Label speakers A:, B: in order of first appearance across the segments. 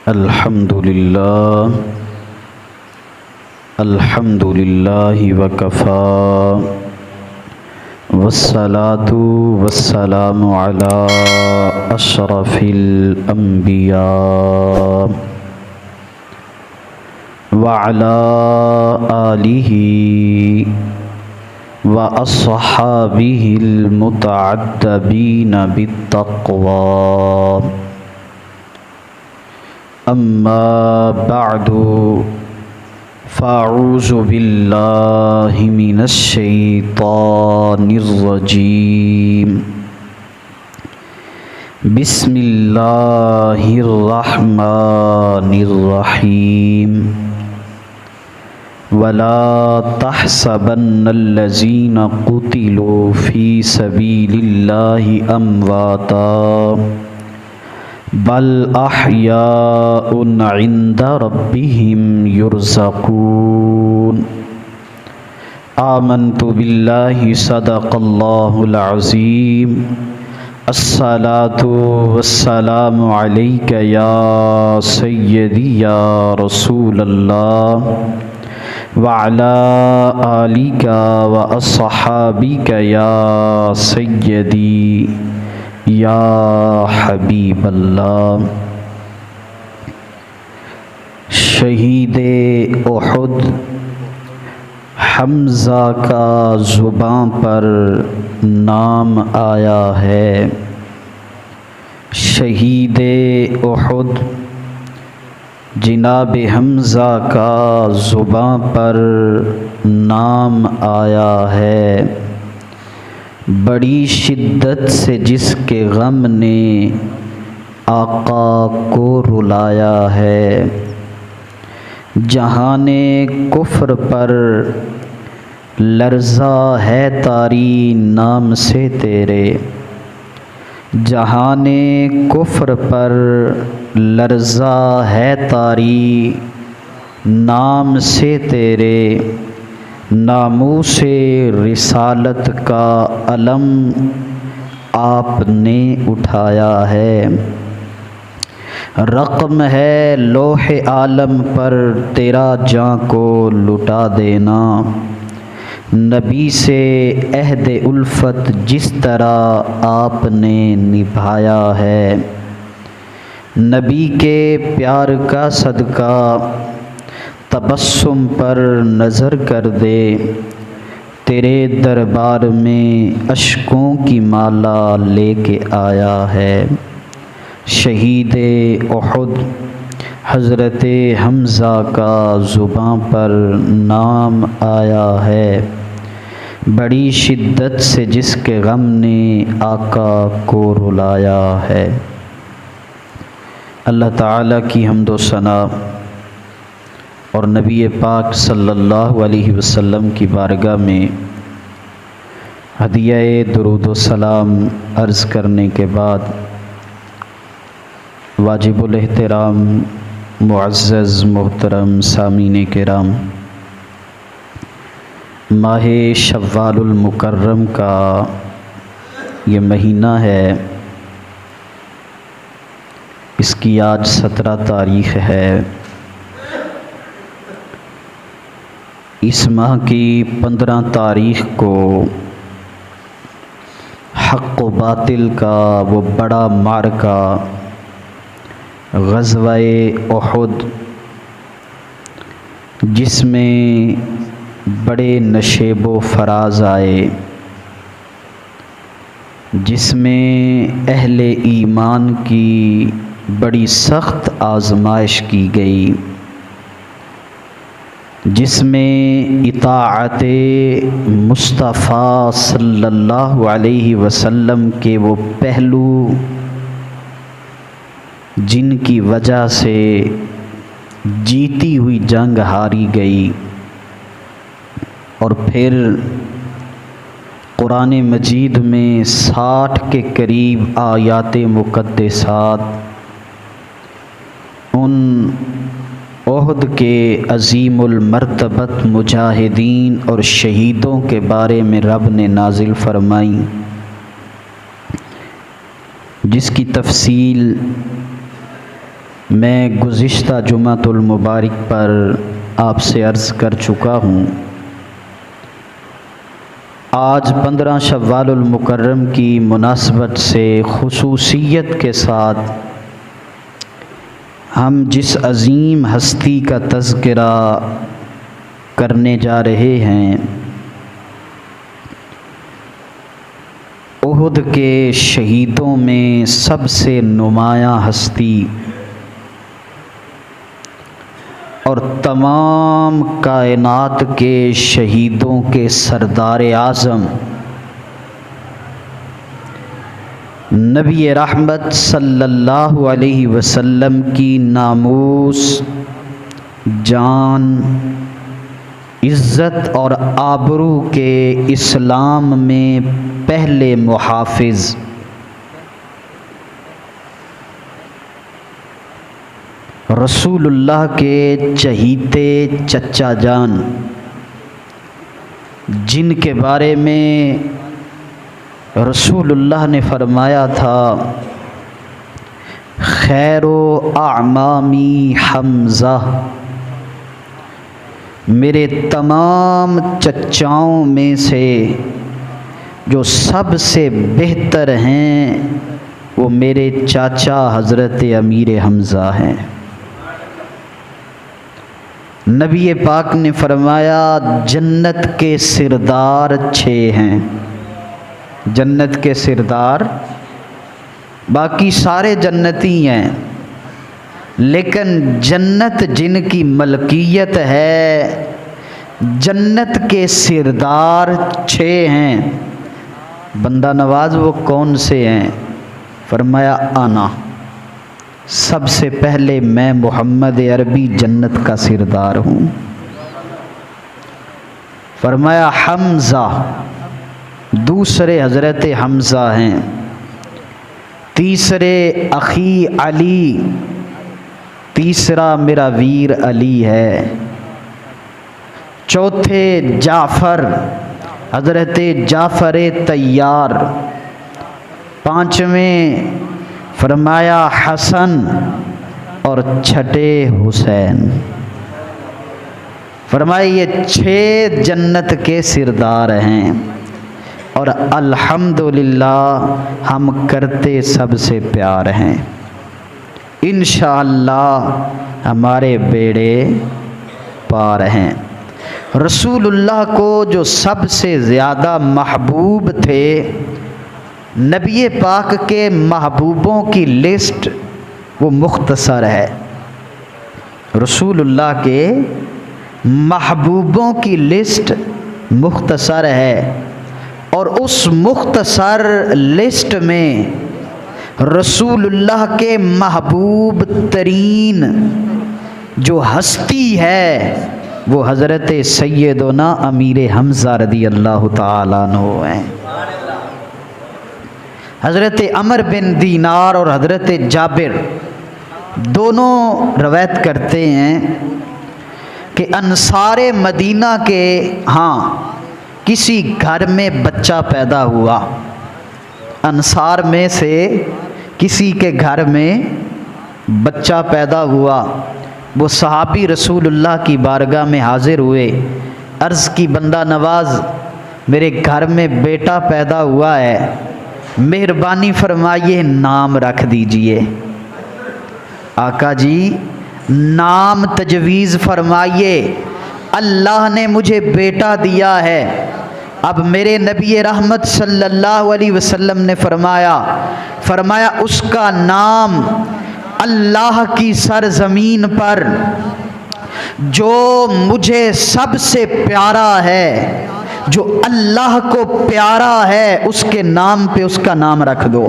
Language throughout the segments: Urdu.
A: الحمد للہ وکفى والصلاة والسلام علی اشرف الانبیاء وعلى آلہ واصحابہ المتعدبین بالتقوى اما بعد فاعوذ باللہ من الشیطان الرجیم بسم اللہ الرحمن الرحیم ولا تحسبن الذین قتلوا فی سبیل اللہ امواتا بل احیاء عند ربهم یرزقون آمنت باللہ صدق اللہ العظیم الصلاة والسلام علیک یا سیدی یا رسول اللہ وعلی آلک واصحابک یا سیدی یا حبیب اللہ۔ شہید احد حمزہ کا زباں پر نام آیا ہے۔ شہید احد جناب حمزہ کا زباں پر نام آیا ہے۔ بڑی شدت سے جس کے غم نے آقا کو رلایا ہے۔ جہان کفر پر لرزا ہے طاری نام سے تیرے۔ جہان کفر پر لرزا ہے طاری نام سے تیرے۔ ناموس رسالت کا علم آپ نے اٹھایا ہے۔ رقم ہے لوح عالم پر تیرا جاں کو لٹا دینا۔ نبی سے عہد الفت جس طرح آپ نے نبھایا ہے۔ نبی کے پیار کا صدقہ تبسم پر نظر کر دے۔ تیرے دربار میں اشکوں کی مالا لے کے آیا ہے۔ شہید احد حضرت حمزہ کا زباں پر نام آیا ہے۔ بڑی شدت سے جس کے غم نے آقا کو رلایا ہے۔ اللہ تعالیٰ کی حمد و ثنا اور نبی پاک صلی اللہ علیہ وسلم کی بارگاہ میں ہدیہ درود و سلام عرض کرنے کے بعد واجب الاحترام معزز محترم سامعین کرام، ماہ شوال المکرم کا یہ مہینہ ہے، اس کی آج 17 تاریخ ہے۔ اس ماہ کی 15 تاریخ کو حق و باطل کا وہ بڑا معرکہ غزوہ احد، جس میں بڑے نشیب و فراز آئے، جس میں اہل ایمان کی بڑی سخت آزمائش کی گئی، جس میں اطاعت مصطفیٰ صلی اللہ علیہ وسلم کے وہ پہلو جن کی وجہ سے جیتی ہوئی جنگ ہاری گئی، اور پھر قرآن مجید میں 60 کے قریب آیات مقدسات ان احد کے عظیم المرتبت مجاہدین اور شہیدوں کے بارے میں رب نے نازل فرمائی، جس کی تفصیل میں گزشتہ جمعۃ المبارک پر آپ سے عرض کر چکا ہوں، آج 15 شوال المکرم کی مناسبت سے خصوصیت کے ساتھ ہم جس عظیم ہستی کا تذکرہ کرنے جا رہے ہیں، احد کے شہیدوں میں سب سے نمایاں ہستی اور تمام کائنات کے شہیدوں کے سردار اعظم نبی رحمت صلی اللہ علیہ وسلم کی ناموس، جان، عزت اور آبرو کے اسلام میں پہلے محافظ رسول اللہ کے چہیتے چچا جان، جن کے بارے میں رسول اللہ نے فرمایا تھا خیر و اعمامی حمزہ، میرے تمام چچاؤں میں سے جو سب سے بہتر ہیں وہ میرے چاچا حضرت امیر حمزہ ہیں۔ نبی پاک نے فرمایا جنت کے سردار 6 ہیں، جنت کے سردار، باقی سارے جنتی ہیں، لیکن جنت جن کی ملکیت ہے، جنت کے سردار 6 ہیں۔ بندہ نواز وہ کون سے ہیں؟ فرمایا آنا، سب سے پہلے میں محمد عربی جنت کا سردار ہوں۔ فرمایا حمزہ، دوسرے حضرت حمزہ ہیں، تیسرے اخی علی، تیسرا میرا ویر علی ہے، چوتھے جعفر، حضرت جعفر طیار، پانچویں فرمایا حسن اور چھٹے حسین۔ فرمایا یہ 6 جنت کے سردار ہیں، اور الحمدللہ ہم کرتے سب سے پیار ہیں۔ انشاءاللہ ہمارے بیڑے پار ہیں۔ رسول اللہ کو جو سب سے زیادہ محبوب تھے، نبی پاک کے محبوبوں کی لسٹ وہ مختصر ہے۔ رسول اللہ کے محبوبوں کی لسٹ مختصر ہے، اور اس مختصر لسٹ میں رسول اللہ کے محبوب ترین جو ہستی ہے وہ حضرت سیدنا امیر حمزہ رضی اللہ تعالیٰ عنہ ہیں۔ حضرت عمر بن دینار اور حضرت جابر دونوں روایت کرتے ہیں کہ انصار مدینہ کے کسی گھر میں بچہ پیدا ہوا، انصار میں سے کسی کے گھر میں بچہ پیدا ہوا۔ وہ صحابی رسول اللہ کی بارگاہ میں حاضر ہوئے، عرض کی بندہ نواز میرے گھر میں بیٹا پیدا ہوا ہے، مہربانی فرمائیے نام رکھ دیجئے۔ آقا جی نام تجویز فرمائیے، اللہ نے مجھے بیٹا دیا ہے۔ اب میرے نبی رحمت صلی اللہ علیہ وسلم نے فرمایا اس کا نام اللہ کی سرزمین پر جو مجھے سب سے پیارا ہے، جو اللہ کو پیارا ہے، اس کے نام پہ اس کا نام رکھ دو۔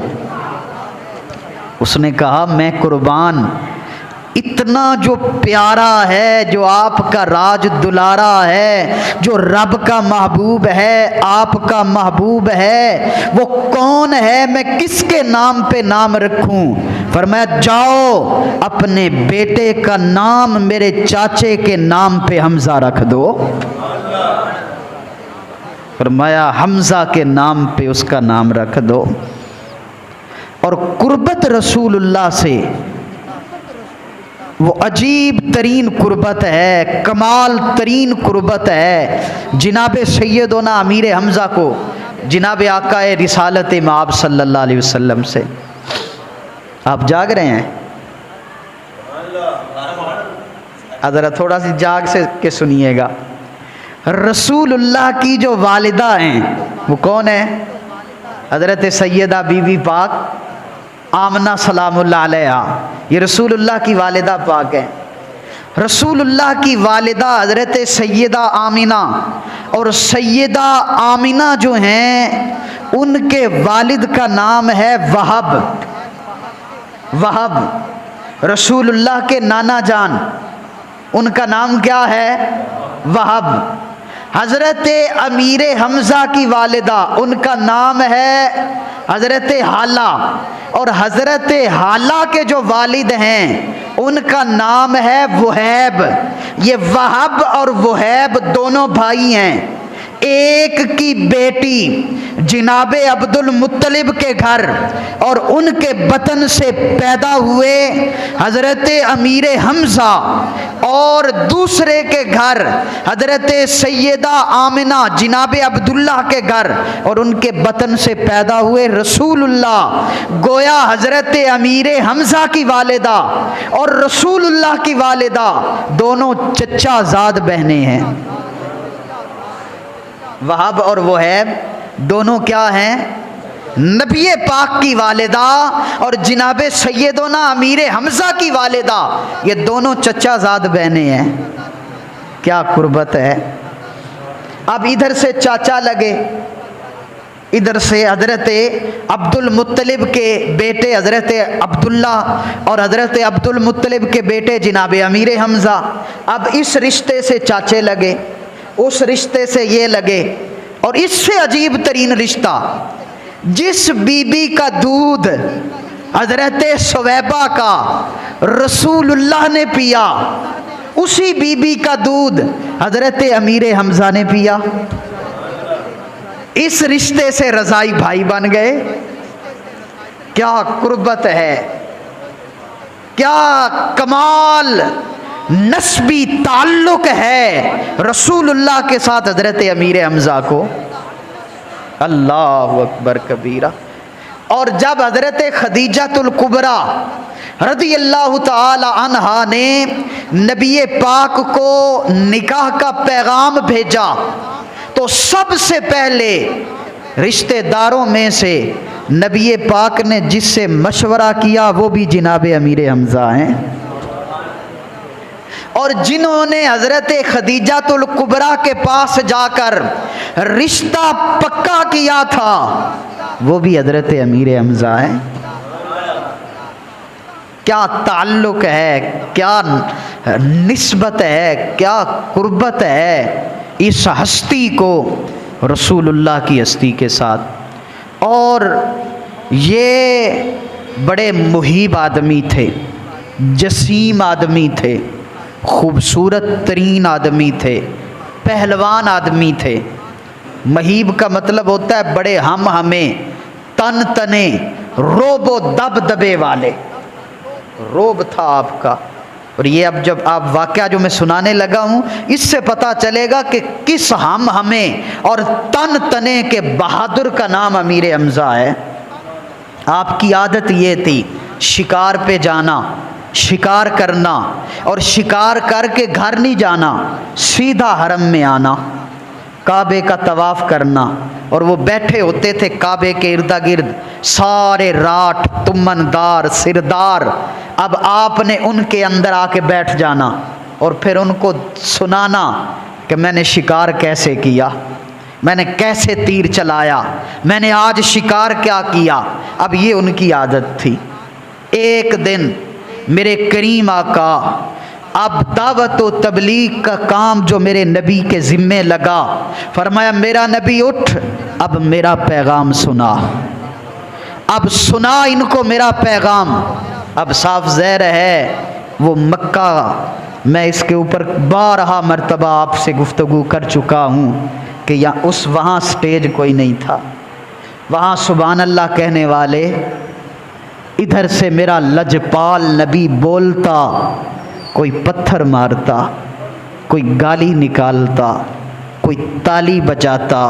A: اس نے کہا میں قربان، اتنا جو پیارا ہے، جو آپ کا راج دلارا ہے، جو رب کا محبوب ہے، آپ کا محبوب ہے، وہ کون ہے؟ میں کس کے نام پہ نام رکھوں؟ فرمایا جاؤ اپنے بیٹے کا نام میرے چاچے کے نام پہ حمزہ رکھ دو۔ فرمایا حمزہ کے نام پہ اس کا نام رکھ دو۔ اور قربت رسول اللہ سے وہ عجیب ترین قربت ہے، کمال ترین قربت ہے جناب سیدنا امیر حمزہ کو جناب آقا رسالت مآب صلی اللہ علیہ وسلم سے۔ آپ جاگ رہے ہیں؟ ذرا تھوڑا سی جاگ سے کے سنیے گا۔ رسول اللہ کی جو والدہ ہیں وہ کون ہیں؟ حضرت سیدہ بی بی پاک آمنہ سلام اللہ علیہا، یہ رسول اللہ کی والدہ پاک ہیں۔ رسول اللہ کی والدہ حضرت سیدہ آمنہ، اور سیدہ آمنہ جو ہیں ان کے والد کا نام ہے وہب۔ وہب رسول اللہ کے نانا جان، ان کا نام کیا ہے؟ وہب۔ حضرت امیر حمزہ کی والدہ، ان کا نام ہے حضرت حالہ، اور حضرت حالہ کے جو والد ہیں ان کا نام ہے وہیب۔ یہ وہب اور وہیب دونوں بھائی ہیں۔ ایک کی بیٹی جناب عبد المطلب کے گھر اور ان کے بطن سے پیدا ہوئے حضرت امیر حمزہ، اور دوسرے کے گھر حضرت سیدہ آمنہ جناب عبداللہ کے گھر اور ان کے بطن سے پیدا ہوئے رسول اللہ۔ گویا حضرت امیر حمزہ کی والدہ اور رسول اللہ کی والدہ دونوں چچا زاد بہنیں ہیں۔ وہب اور وہیب دونوں کیا ہیں؟ نبی پاک کی والدہ اور جناب سیدنا امیر حمزہ کی والدہ، یہ دونوں چچا زاد بہنیں ہیں۔ کیا قربت ہے۔ اب ادھر سے چاچا لگے، ادھر سے حضرت عبد المطلب کے بیٹے حضرت عبداللہ اور حضرت عبد المطلب کے بیٹے جناب امیر حمزہ۔ اب اس رشتے سے چاچے لگے، اس رشتے سے یہ لگے، اور اس سے عجیب ترین رشتہ، جس بی بی کا دودھ حضرت سویبہ کا رسول اللہ نے پیا، اسی بی بی کا دودھ حضرت امیر حمزہ نے پیا۔ اس رشتے سے رضائی بھائی بن گئے۔ کیا قربت ہے، کیا کمال نسبی تعلق ہے رسول اللہ کے ساتھ حضرت امیر حمزہ کو۔ اللہ اکبر کبیرہ۔ اور جب حضرت خدیجۃ الکبریٰ رضی اللہ تعالی عنہا نے نبی پاک کو نکاح کا پیغام بھیجا تو سب سے پہلے رشتہ داروں میں سے نبی پاک نے جس سے مشورہ کیا وہ بھی جناب امیر حمزہ ہیں، اور جنہوں نے حضرت خدیجۃ الکبریٰ کے پاس جا کر رشتہ پکا کیا تھا وہ بھی حضرت امیر حمزہ ہیں۔ کیا تعلق ہے، کیا نسبت ہے، کیا قربت ہے اس ہستی کو رسول اللہ کی ہستی کے ساتھ۔ اور یہ بڑے مہیب آدمی تھے، جسیم آدمی تھے، خوبصورت ترین آدمی تھے، پہلوان آدمی تھے۔ مہیب کا مطلب ہوتا ہے بڑے ہم ہمیں، تن تنے، روب و دب دبے والے، روب تھا آپ کا۔ اور یہ اب جب آپ واقعہ جو میں سنانے لگا ہوں اس سے پتہ چلے گا کہ کس ہم ہمیں اور تن تنے کے بہادر کا نام امیر حمزہ ہے۔ آپ کی عادت یہ تھی شکار پہ جانا، شکار کرنا، اور شکار کر کے گھر نہیں جانا، سیدھا حرم میں آنا، کعبے کا طواف کرنا، اور وہ بیٹھے ہوتے تھے کعبے کے ارد گرد سارے راٹھ، تمندار، سردار۔ اب آپ نے ان کے اندر آ کے بیٹھ جانا اور پھر ان کو سنانا کہ میں نے شکار کیسے کیا، میں نے کیسے تیر چلایا، میں نے آج شکار کیا کیا۔ اب یہ ان کی عادت تھی۔ ایک دن میرے کریم آقا، اب دعوت و تبلیغ کا کام جو میرے نبی کے ذمے لگا، فرمایا میرا نبی اٹھ، اب میرا پیغام سنا، اب سنا ان کو میرا پیغام۔ اب صاف ظاہر ہے وہ مکہ، میں اس کے اوپر بارہا مرتبہ آپ سے گفتگو کر چکا ہوں کہ وہاں سٹیج کوئی نہیں تھا، وہاں سبحان اللہ کہنے والے، ادھر سے میرا لجپال نبی بولتا کوئی پتھر مارتا، کوئی گالی نکالتا، کوئی تالی بجاتا،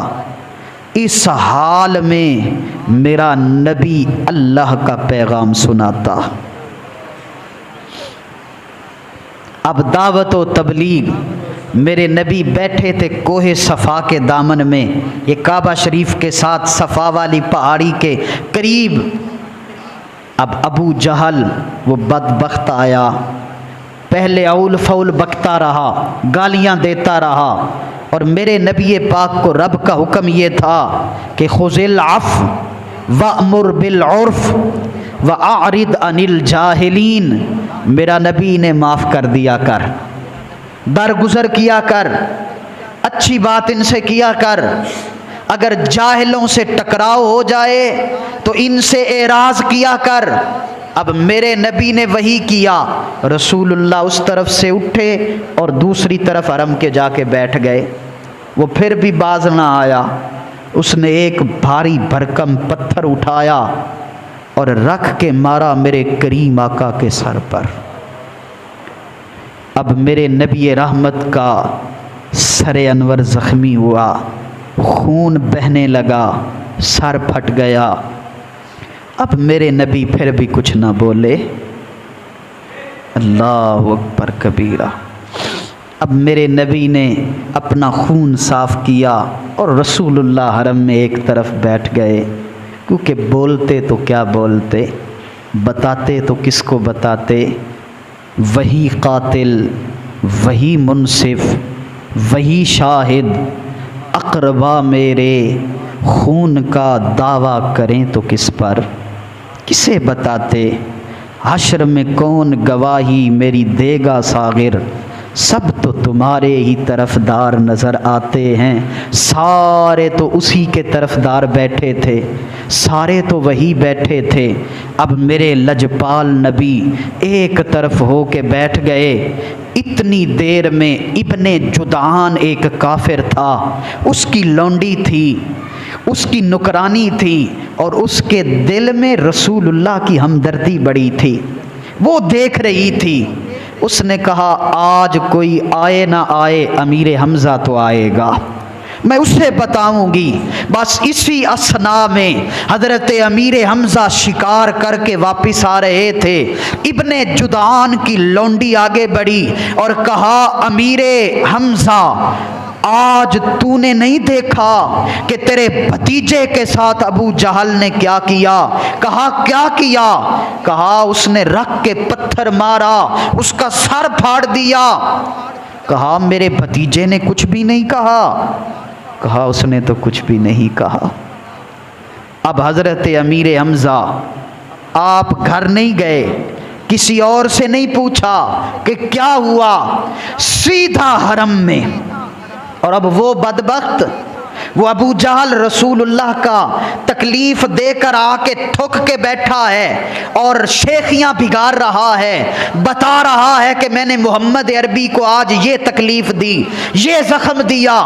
A: اس حال میں میرا نبی اللہ کا پیغام سناتا۔ اب دعوت و تبلیغ، میرے نبی بیٹھے تھے کوہ صفا کے دامن میں، یہ کعبہ شریف کے ساتھ صفا والی پہاڑی کے قریب۔ اب ابو جہل وہ بدبخت آیا، پہلے اول فول بکتا رہا، گالیاں دیتا رہا، اور میرے نبی پاک کو رب کا حکم یہ تھا کہ خذ العفو وأمر بالعرف وأعرض عن الجاہلین، میرا نبی نے معاف کر دیا کر، درگزر کیا کر، اچھی بات ان سے کیا کر، اگر جاہلوں سے ٹکراؤ ہو جائے تو ان سے اعراض کیا کر۔ اب میرے نبی نے وہی کیا، رسول اللہ اس طرف سے اٹھے اور دوسری طرف حرم کے جا کے بیٹھ گئے۔ وہ پھر بھی باز نہ آیا، اس نے ایک بھاری بھرکم پتھر اٹھایا اور رکھ کے مارا میرے کریم آقا کے سر پر۔ اب میرے نبی رحمت کا سر انور زخمی ہوا، خون بہنے لگا، سر پھٹ گیا۔ اب میرے نبی پھر بھی کچھ نہ بولے۔ اللہ اکبر کبیرہ۔ اب میرے نبی نے اپنا خون صاف کیا اور رسول اللہ حرم میں ایک طرف بیٹھ گئے، کیونکہ بولتے تو کیا بولتے، بتاتے تو کس کو بتاتے۔ وہی قاتل، وہی منصف، وہی شاہد، اقربا میرے خون کا دعویٰ کریں تو کس پر، کسے بتاتے۔ حشر میں کون گواہی میری دے گا ساغر، سب تو تمہارے ہی طرفدار نظر آتے ہیں۔ سارے تو اسی کے طرفدار بیٹھے تھے، سارے تو وہی بیٹھے تھے۔ اب میرے لجپال نبی ایک طرف ہو کے بیٹھ گئے۔ اتنی دیر میں ابن جدعان ایک کافر تھا، اس کی لونڈی تھی، اس کی نکرانی تھی، اور اس کے دل میں رسول اللہ کی ہمدردی بڑی تھی، وہ دیکھ رہی تھی۔ اس نے کہا آج کوئی آئے نہ آئے، امیر حمزہ تو آئے گا، میں اسے بتاؤں گی۔ بس اسی اثنا میں حضرت امیر حمزہ شکار کر کے واپس آ رہے تھے، ابن جدعان کی لونڈی آگے بڑھی اور کہا امیر حمزہ، آج تو نے نہیں دیکھا کہ تیرے بھتیجے کے ساتھ ابو جہل نے کیا کیا؟ کہا کیا کیا؟ کہا اس نے رکھ کے پتھر مارا، اس کا سر پھاڑ دیا۔ کہا میرے بھتیجے نے کچھ بھی نہیں کہا؟ کہا اس نے تو کچھ بھی نہیں کہا۔ اب حضرت امیر حمزہ آپ گھر نہیں گئے، کسی اور سے نہیں پوچھا کہ کیا ہوا، سیدھا حرم میں۔ اور اب وہ بدبخت، وہ ابو جہل رسول اللہ کا تکلیف دے کر آ کے ٹھک کے بیٹھا ہے اور شیخیاں بگاڑ رہا ہے، بتا رہا ہے کہ میں نے محمد عربی کو آج یہ تکلیف دی، یہ زخم دیا۔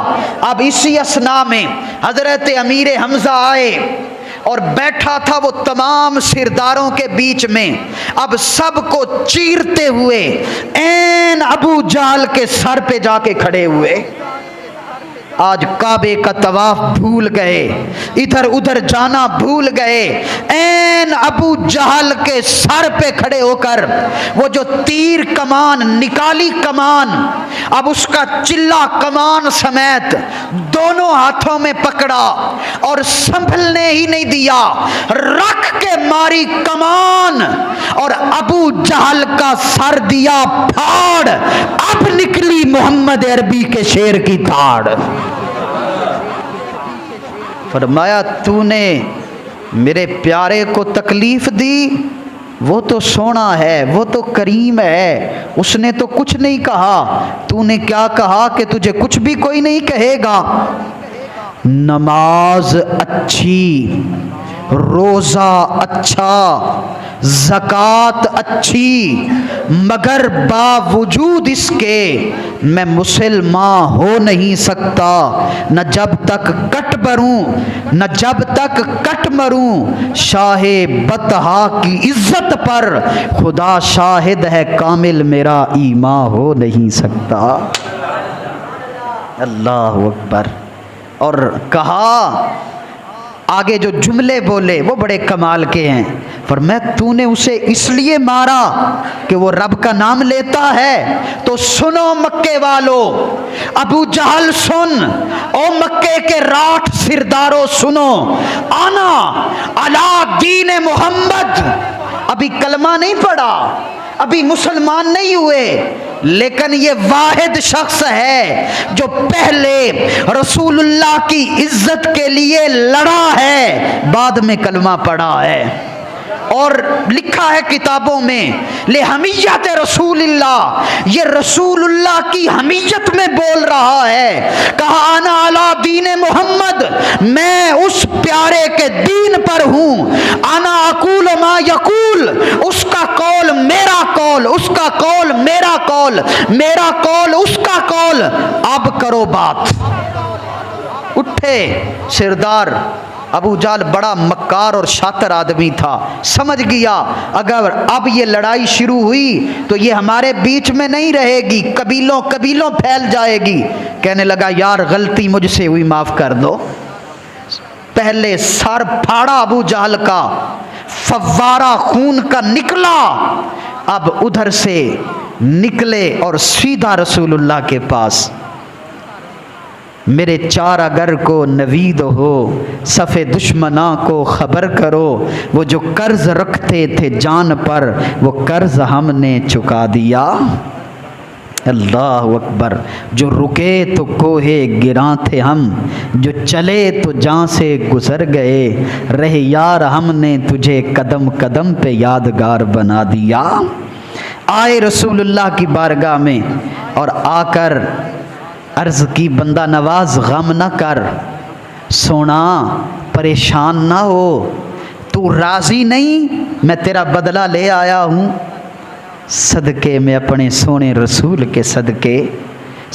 A: اب اسی اثنا میں حضرت امیر حمزہ آئے اور بیٹھا تھا وہ تمام سرداروں کے بیچ میں، اب سب کو چیرتے ہوئے عین ابو جہل کے سر پہ جا کے کھڑے ہوئے۔ آج کعبے کا طواف بھول گئے، ادھر ادھر جانا بھول گئے، عین ابو جہل کے سر پہ کھڑے ہو کر وہ جو تیر کمان نکالی، کمان اب اس کا چلا کمان سمیت دونوں ہاتھوں میں پکڑا اور سنبھلنے ہی نہیں دیا، رکھ کے ماری کمان اور ابو جہل کا سر دیا پھاڑ۔ اب نکلی محمد عربی کے شیر کی تھاڑ۔ فرمایا تو نے میرے پیارے کو تکلیف دی، وہ تو سونا ہے، وہ تو کریم ہے، اس نے تو کچھ نہیں کہا، تو نے کیا کہا کہ تجھے کچھ بھی کوئی نہیں کہے گا۔ نماز اچھی، روزہ اچھا، زکوٰۃ اچھی، مگر باوجود اس کے میں مسلمان ہو نہیں سکتا، نہ جب تک کٹ مروں، نہ جب تک کٹ مروں شاہ بطحا کی عزت پر، خدا شاہد ہے کامل میرا ایمان ہو نہیں سکتا۔ اللہ اکبر۔ اور کہا آگے جو جملے بولے وہ بڑے کمال کے ہیں، فرمایا تو نے اسے اس لیے مارا کہ وہ رب کا نام لیتا ہے؟ تو سنو مکے والو، ابو جہل سن، او مکے کے راٹھ سردارو سنو، آنا علی دین محمد، ابھی کلمہ نہیں پڑھا، ابھی مسلمان نہیں ہوئے، لیکن یہ واحد شخص ہے جو پہلے رسول اللہ کی عزت کے لیے لڑا ہے، بعد میں کلمہ پڑھا ہے، اور لکھا ہے کتابوں میں لحمیت رسول اللہ، یہ رسول اللہ کی حمیت میں بول رہا ہے۔ کہا انا علی دین محمد، میں اس پیارے کے دین پر ہوں، انا اقول ما یقول، اس کا قول میرا قول، اس کا قول میرا قول، میرا قول اس کا قول، اب کرو بات۔ اٹھے سردار ابو جہل، بڑا مکار اور شاطر آدمی تھا، سمجھ گیا اگر اب یہ لڑائی شروع ہوئی تو یہ ہمارے بیچ میں نہیں رہے گی، قبیلوں قبیلوں پھیل جائے گی۔ کہنے لگا یار غلطی مجھ سے ہوئی، معاف کر دو۔ پہلے سر پھاڑا ابو جہل کا، فوارہ خون کا نکلا، اب ادھر سے نکلے اور سیدھا رسول اللہ کے پاس، میرے چار اگر کو نوید ہو، صف دشمناں کو خبر کرو، وہ جو قرض رکھتے تھے جان پر، وہ قرض ہم نے چکا دیا۔ اللہ اکبر۔ جو رکے تو کوہ گراں تھے ہم، جو چلے تو جاں سے گزر گئے، رہے یار ہم نے تجھے قدم قدم پہ یادگار بنا دیا۔ آئے رسول اللہ کی بارگاہ میں اور آ کر عرض کی بندہ نواز غم نہ کر، سونا پریشان نہ ہو، تو راضی نہیں، میں تیرا بدلہ لے آیا ہوں، صدقے میں اپنے سونے رسول کے صدقے،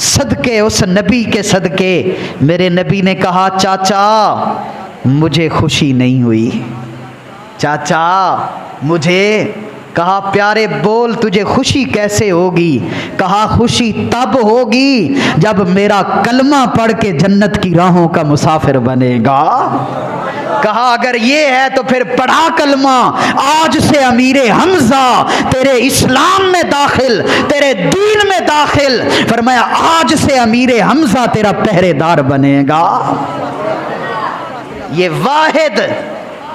A: صدقے اس نبی کے صدقے۔ میرے نبی نے کہا چاچا مجھے خوشی نہیں ہوئی، چاچا مجھے، کہا پیارے بول تجھے خوشی کیسے ہوگی؟ کہا خوشی تب ہوگی جب میرا کلمہ پڑھ کے جنت کی راہوں کا مسافر بنے گا۔ کہا اگر یہ ہے تو پھر پڑھا کلمہ، آج سے امیر حمزہ تیرے اسلام میں داخل، تیرے دین میں داخل، فرمایا آج سے امیر حمزہ تیرا پہرے دار بنے گا۔ یہ واحد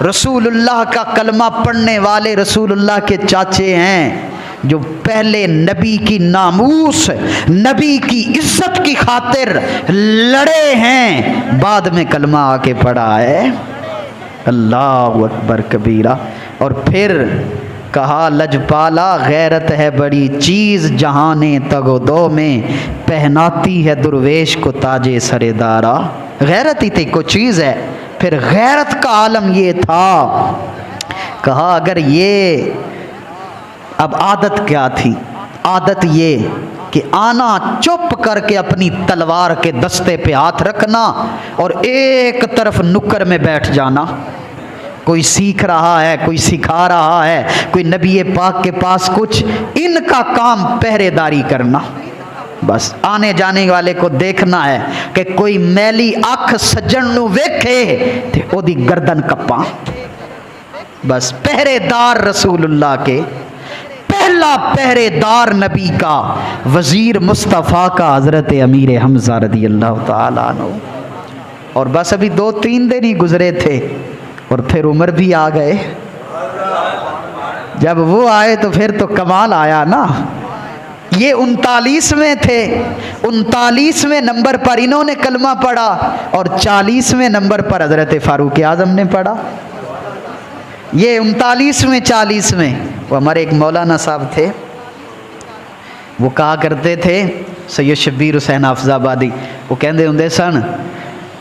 A: رسول اللہ کا کلمہ پڑھنے والے رسول اللہ کے چاچے ہیں جو پہلے نبی کی ناموس، نبی کی عزت کی خاطر لڑے ہیں، بعد میں کلمہ آ کے پڑھا ہے۔ اللہ اکبر کبیرہ۔ اور پھر کہا لجپالا غیرت ہے بڑی چیز، جہاں تگ و دو میں پہناتی ہے درویش کو تاج سر دارا۔ غیرت ہی تھی کوئی چیز ہے۔ پھر غیرت کا عالم یہ تھا، کہا اگر یہ، اب عادت کیا تھی؟ عادت یہ کہ آنا چپ کر کے اپنی تلوار کے دستے پہ ہاتھ رکھنا اور ایک طرف نکر میں بیٹھ جانا۔ کوئی سیکھ رہا ہے، کوئی سکھا رہا ہے، کوئی نبی پاک کے پاس کچھ، ان کا کام پہرے داری کرنا، بس آنے جانے والے کو دیکھنا ہے کہ کوئی میلی اکھ سجن نو ویکھے تے او دی گردن کپاں، بس پہرے دار رسول اللہ کے، پہلا پہرے دار نبی کا، وزیر مصطفیٰ کا حضرت امیر حمزہ رضی اللہ تعالیٰ عنہ۔ اور بس ابھی 2-3 دن ہی گزرے تھے اور پھر عمر بھی آ گئے۔ جب وہ آئے تو پھر تو کمال آیا نا۔ یہ 39ویں تھے، 39ویں نمبر پر انہوں نے کلمہ پڑھا اور 40ویں نمبر پر حضرت فاروق اعظم نے پڑھا۔ یہ 39ویں 40ویں۔ وہ ہمارے ایک مولانا صاحب تھے، وہ کہا کرتے تھے، سید شبیر حسین حافظ آبادی، وہ کہندے ہوندے سن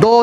A: 2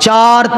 A: 4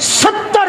A: 70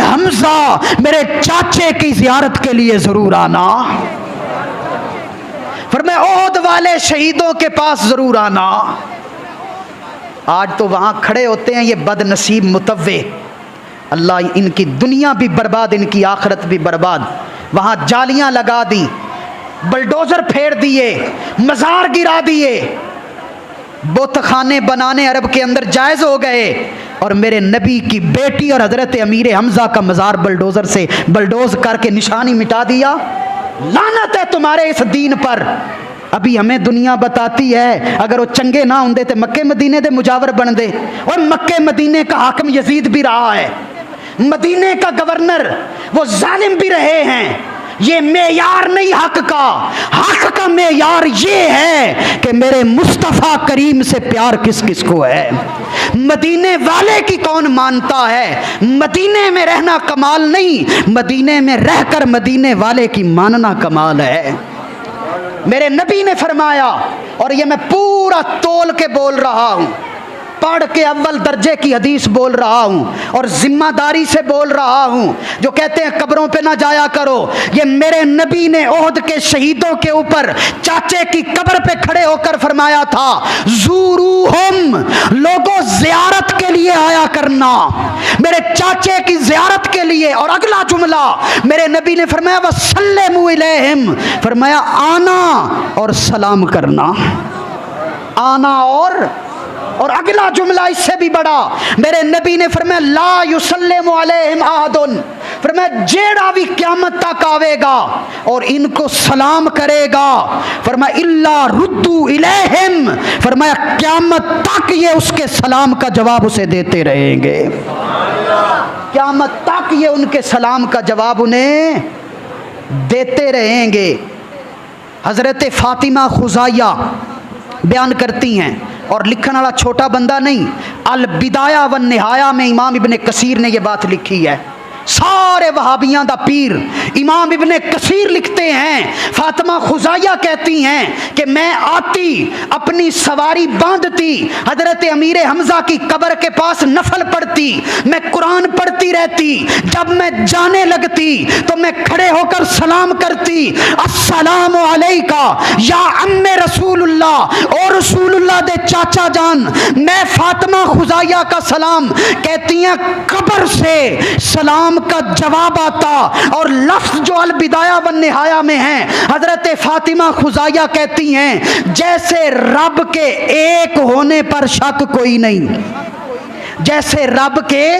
A: حمزہ میرے چاچے کی زیارت کے لیے ضرور آنا، فرمایا احد والے شہیدوں کے پاس ضرور آنا۔ آج تو وہاں کھڑے ہوتے ہیں یہ بد نصیب متوع، اللہ ان کی دنیا بھی برباد، ان کی آخرت بھی برباد۔ وہاں جالیاں لگا دی، بلڈوزر پھیر دیے، مزار گرا دیے، بت خانے بنانے عرب کے اندر جائز ہو گئے، اور میرے نبی کی بیٹی اور حضرت امیر حمزہ کا مزار بلڈوزر سے بلڈوز کر کے نشانی مٹا دیا۔ لعنت ہے تمہارے اس دین پر۔ ابھی ہمیں دنیا بتاتی ہے اگر وہ چنگے نہ ہوندے تے مکے مدینے دے مجاور بن دے، اور مکے مدینے کا حاکم یزید بھی رہا ہے، مدینے کا گورنر وہ ظالم بھی رہے ہیں۔ یہ معیار نہیں حق کا معیار یہ ہے کہ میرے مصطفیٰ کریم سے پیار کس کس کو ہے، مدینے والے کی کون مانتا ہے۔ مدینے میں رہنا کمال نہیں، مدینے میں رہ کر مدینے والے کی ماننا کمال ہے۔ میرے نبی نے فرمایا، اور یہ میں پورا تول کے بول رہا ہوں، پڑھ کے اول درجے کی حدیث بول رہا ہوں، اور ذمہ داری سے بول رہا ہوں۔ جو کہتے ہیں قبروں پہ نہ جایا کرو، یہ میرے نبی نے احد کے شہیدوں کے اوپر چاچے کی قبر پہ کھڑے ہو کر فرمایا تھا، زوروہم، لوگوں زیارت کے لیے آیا کرنا، میرے چاچے کی زیارت کے لیے۔ اور اگلا جملہ میرے نبی نے فرمایا وسلموا الیہم، فرمایا آنا اور سلام کرنا، آنا اور اگلا جملہ اس سے بھی بڑا، میرے نبی نے فرمایا لا یسلم علیہم احد، فرمایا جیڑا بھی قیامت تک آوے گا اور ان کو سلام کرے گا، فرمایا الا ردوا الیہم، فرمایا قیامت تک یہ اس کے سلام کا جواب اسے دیتے رہیں گے، قیامت تک یہ ان کے سلام کا جواب انہیں دیتے رہیں گے۔ حضرت فاطمہ خزائیہ بیان کرتی ہیں، اور لکھن والا چھوٹا بندہ نہیں، البدایہ والنہایہ میں امام ابن کثیر نے یہ بات لکھی ہے، سارے وہابیاں دا پیر امام ابن کثیر لکھتے ہیں، فاطمہ خزائیہ کہتی ہیں کہ میں آتی، اپنی سواری باندھتی، حضرت امیر حمزہ کی قبر کے پاس نفل پڑھتی، میں قرآن پڑھتی رہتی، جب میں جانے لگتی تو میں کھڑے ہو کر سلام کرتی، السلام علیکہ یا عم رسول اللہ، اور رسول اللہ دے چاچا جان، میں فاطمہ خزائیہ کا سلام، کہتی ہیں قبر سے سلام کا جواب آتا، اور لفظ جو البدایہ والنہایہ میں ہیں، حضرت فاطمہ خزائیہ کہتی ہیں جیسے رب کے ایک ہونے پر شک کوئی نہیں، جیسے رب کے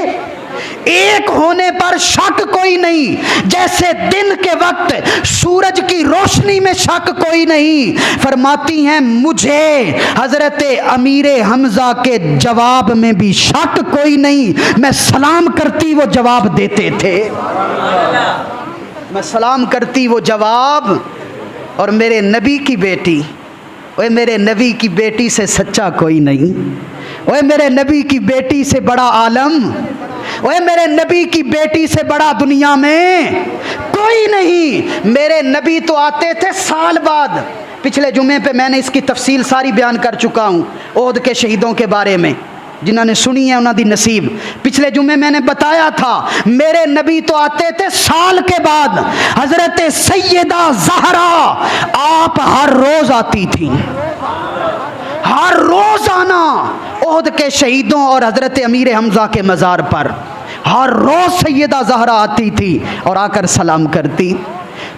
A: ایک ہونے پر شک کوئی نہیں، جیسے دن کے وقت سورج کی روشنی میں شک کوئی نہیں، فرماتی ہیں مجھے حضرت امیر حمزہ کے جواب میں بھی شک کوئی نہیں، میں سلام کرتی وہ جواب دیتے تھے، میں سلام کرتی وہ جواب۔ اور میرے نبی کی بیٹی، اوے میرے نبی کی بیٹی سے سچا کوئی نہیں، اوے میرے نبی کی بیٹی سے بڑا عالم، اوے میرے نبی کی بیٹی سے بڑا دنیا میں کوئی نہیں۔ میرے نبی تو آتے تھے سال بعد، پچھلے جمعے پہ میں نے اس کی تفصیل ساری بیان کر چکا ہوں احد کے شہیدوں کے بارے میں، جنہوں نے سنی ہے انہوں دی نصیب۔ پچھلے جمعے میں نے بتایا تھا میرے نبی تو آتے تھے سال کے بعد، حضرت سیدہ زہرا آپ ہر روز آتی تھی، ہر روز آنا احد کے شہیدوں اور حضرت امیر حمزہ کے مزار پر، ہر روز سیدہ زہرا آتی تھی اور آ کر سلام کرتی۔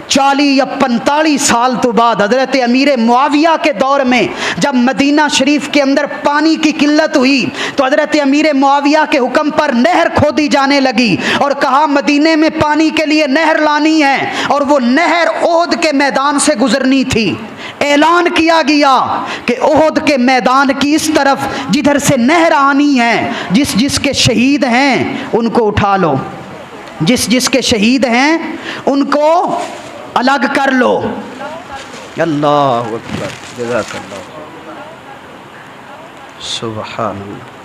A: 40 یا 45 سال تو بعد حضرت امیر معاویہ کے دور میں جب مدینہ شریف کے اندر پانی کی قلت ہوئی تو حضرت امیر معاویہ کے حکم پر نہر کھودی جانے لگی، اور کہا مدینے میں پانی کے لیے نہر لانی ہے، اور وہ نہر احد کے میدان سے گزرنی تھی۔ اعلان کیا گیا کہ احد کے میدان کی اس طرف جدھر سے نہر آنی ہے، جس جس کے شہید ہیں ان کو اٹھا لو، جس جس کے شہید ہیں ان کو الگ کر لو۔ اللہ اکبر، جزاک اللہ، سبحان اللہ۔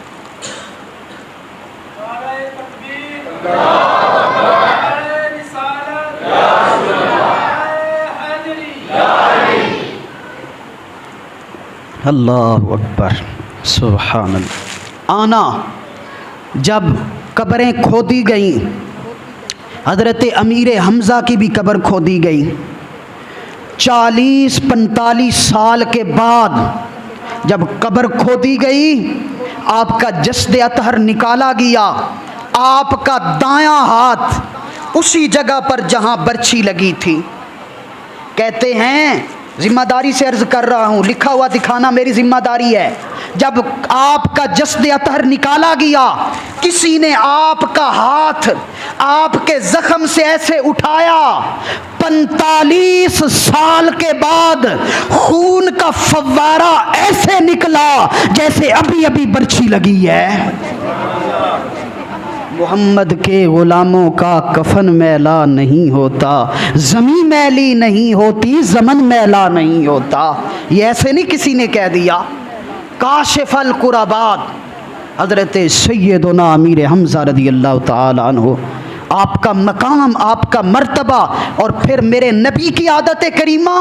A: اللہ اکبر، سبحان اللہ۔ آنا جب قبریں کھودی گئیں حضرت امیر حمزہ کی بھی قبر کھودی گئی۔ 40-45 سال کے بعد جب قبر کھودی گئی، آپ کا جسد اطہر نکالا گیا، آپ کا دایاں ہاتھ اسی جگہ پر جہاں برچھی لگی تھی۔ کہتے ہیں، ذمہ داری سے عرض کر رہا ہوں، لکھا ہوا دکھانا میری ذمہ داری ہے، جب آپ کا جسد اطہر نکالا گیا، کسی نے آپ کا ہاتھ آپ کے زخم سے ایسے اٹھایا، 45 سال کے بعد خون کا فوارہ ایسے نکلا جیسے ابھی ابھی برچھی لگی ہے۔ محمد کے غلاموں کا کفن میلا نہیں ہوتا، زمین میلی نہیں ہوتی، زمن میلا نہیں ہوتا۔ یہ ایسے نہیں کسی نے کہہ دیا۔ کاشف القربات حضرت سیدنا امیر حمزہ رضی اللہ تعالی عنہ، آپ کا مقام، آپ کا مرتبہ، اور پھر میرے نبی کی عادت کریمہ،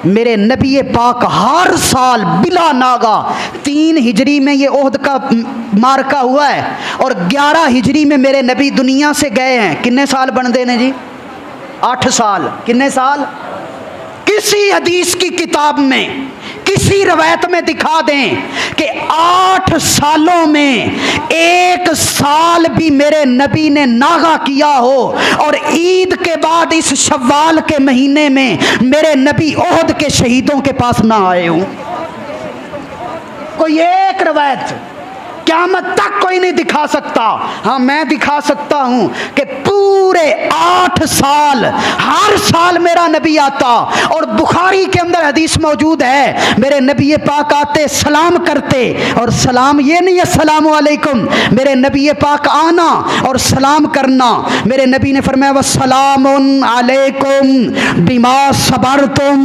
A: میرے نبی پاک ہر سال بلا ناغہ 3 ہجری میں یہ احد کا مارکہ ہوا ہے اور 11 ہجری میں میرے نبی دنیا سے گئے ہیں۔ کتنے سال بن دے نے جی؟ 8 سال۔ کتنے سال؟ کسی حدیث کی کتاب میں، کسی روایت میں دکھا دیں کہ 8 سالوں میں 1 سال بھی میرے نبی نے ناغہ کیا ہو اور عید کے بعد اس شوال کے مہینے میں میرے نبی احد کے شہیدوں کے پاس نہ آئے ہوں۔ کوئی ایک روایت قیامت تک کوئی نہیں دکھا سکتا۔ ہاں میں دکھا سکتا ہوں کہ پورے 8 سال ہر سال میرا نبی آتا، اور بخاری کے اندر حدیث موجود ہے، میرے نبی پاک آتے، سلام کرتے، اور سلام یہ نہیں السلام علیکم، میرے نبی پاک آنا اور سلام کرنا۔ میرے نبی نے فرمایا وَسَلَامٌ عَلَيْكُمْ بِمَا صَبَرْتُمْ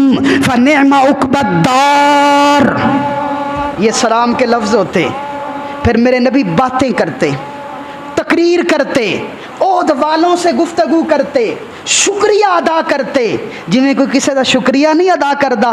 A: فَنِعْمَ عُقْبَى الدَّارِ۔ یہ سلام کے لفظ ہوتے۔ پھر میرے نبی باتیں کرتے، تقریر کرتے، عہد والوں سے گفتگو کرتے، شکریہ ادا کرتے، جنہیں کوئی کسی کا شکریہ نہیں ادا کردا۔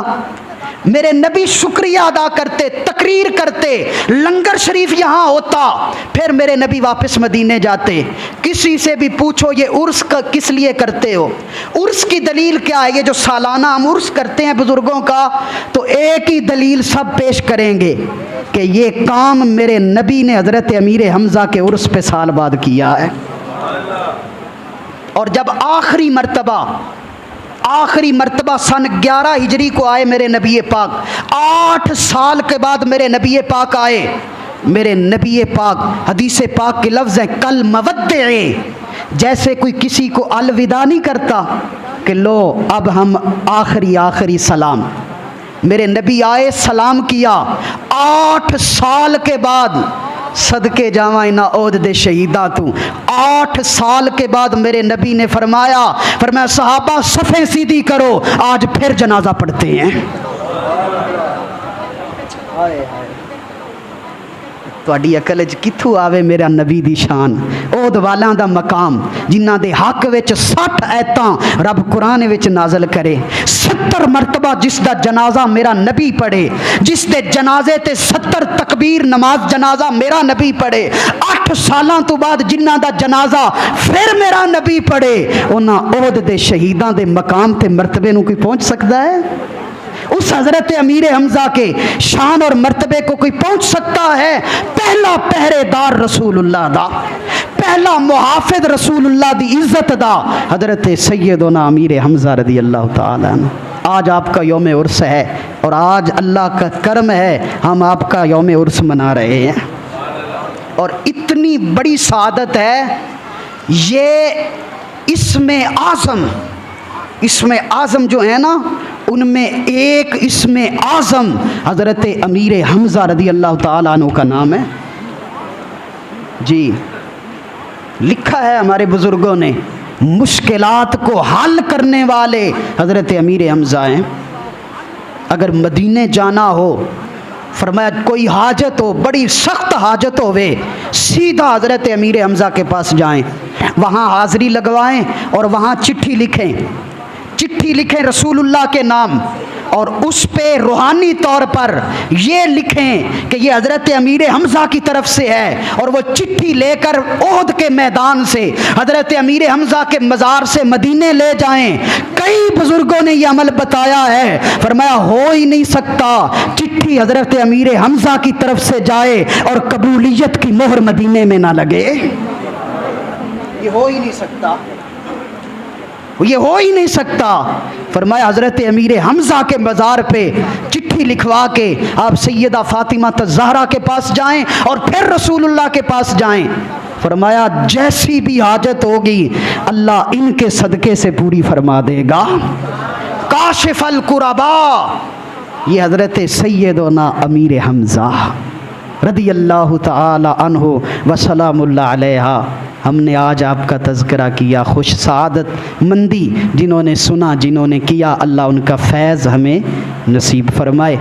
A: میرے نبی شکریہ ادا کرتے، تقریر کرتے، لنگر شریف یہاں ہوتا، پھر میرے نبی واپس مدینے جاتے۔ کسی سے بھی پوچھو یہ عرس کا کس لیے کرتے ہو، عرس کی دلیل کیا ہے؟ یہ جو سالانہ ہم عرس کرتے ہیں بزرگوں کا، تو ایک ہی دلیل سب پیش کریں گے کہ یہ کام میرے نبی نے حضرت امیر حمزہ کے عرس پہ سال بعد کیا ہے۔ اور جب آخری مرتبہ سن 11 ہجری کو آئے میرے نبی پاک، 8 سال کے بعد میرے نبی پاک آئے۔ میرے نبی پاک، حدیث پاک کے لفظ ہیں کل مودع، جیسے کوئی کسی کو الوداع نہیں کرتا کہ لو اب ہم آخری سلام۔ میرے نبی آئے، سلام کیا، 8 سال کے بعد، صدقے جاواں نہ عہد دے شہیداں تو، 8 سال کے بعد میرے نبی نے فرمایا صحابہ صفیں سیدھی کرو، آج پھر جنازہ پڑھتے ہیں۔ تواڈی عقل وچ کتھوں آوے میرا نبی دی شان، عہد والاں دا مقام، جنہاں دے حق وچ 60 آیتاں رب قرآن وچ نازل کرے، 70 مرتبہ جس دا جنازہ میرا نبی پڑھے، جس دے جنازے تے 70 تکبیر نماز جنازہ میرا نبی پڑھے، 8 سالاں تو بعد جنہاں دا جنازہ پھر میرا نبی پڑھے، انہاں عہد دے شہیداں دے مقام تے مرتبے نو کوئی پہنچ سکدا ہے؟ اس حضرت امیر حمزہ کے شان اور مرتبے کو کوئی پہنچ سکتا ہے؟ پہلا پہرے دار رسول اللہ دا، پہلا محافظ رسول اللہ دی عزت دا حضرت سیدنا امیر حمزہ رضی اللہ تعالیٰ عنہ۔ آج آپ کا یوم عرس ہے، اور آج اللہ کا کرم ہے ہم آپ کا یوم عرس منا رہے ہیں، اور اتنی بڑی سعادت ہے۔ یہ اسم اعظم جو ہے نا، ان میں ایک اسم اعظم حضرت امیر حمزہ رضی اللہ تعالیٰ عنہ کا نام ہے۔ جی لکھا ہے ہمارے بزرگوں نے، مشکلات کو حل کرنے والے حضرت امیر حمزہ ہیں۔ اگر مدینے جانا ہو، فرمایا کوئی حاجت ہو، بڑی سخت حاجت ہوئے، سیدھا حضرت امیر حمزہ کے پاس جائیں، وہاں حاضری لگوائیں اور وہاں چٹھی لکھیں رسول اللہ کے نام، اور اس پہ روحانی طور پر یہ لکھیں کہ یہ حضرت امیر حمزہ کی طرف سے ہے، اور وہ چٹھی لے کر احد کے میدان سے حضرت امیر حمزہ کے مزار سے مدینے لے جائیں۔ کئی بزرگوں نے یہ عمل بتایا ہے، فرمایا ہو ہی نہیں سکتا چٹھی حضرت امیر حمزہ کی طرف سے جائے اور قبولیت کی مہر مدینے میں نہ لگے، یہ ہو ہی نہیں سکتا، یہ ہو ہی نہیں سکتا۔ فرمایا حضرت امیر حمزہ کے مزار پہ چٹھی لکھوا کے آپ سیدہ فاطمہ الزہرا کے پاس جائیں اور پھر رسول اللہ کے پاس جائیں۔ فرمایا جیسی بھی حاجت ہوگی اللہ ان کے صدقے سے پوری فرما دے گا۔ کاشف القربا، یہ حضرت سیدنا امیر حمزہ رضی اللہ تعالی عنہ وسلام اللہ علیہ، ہم نے آج آپ کا تذکرہ کیا۔ خوش سعادت مندی جنہوں نے سنا، جنہوں نے کیا، اللہ ان کا فیض ہمیں نصیب فرمائے۔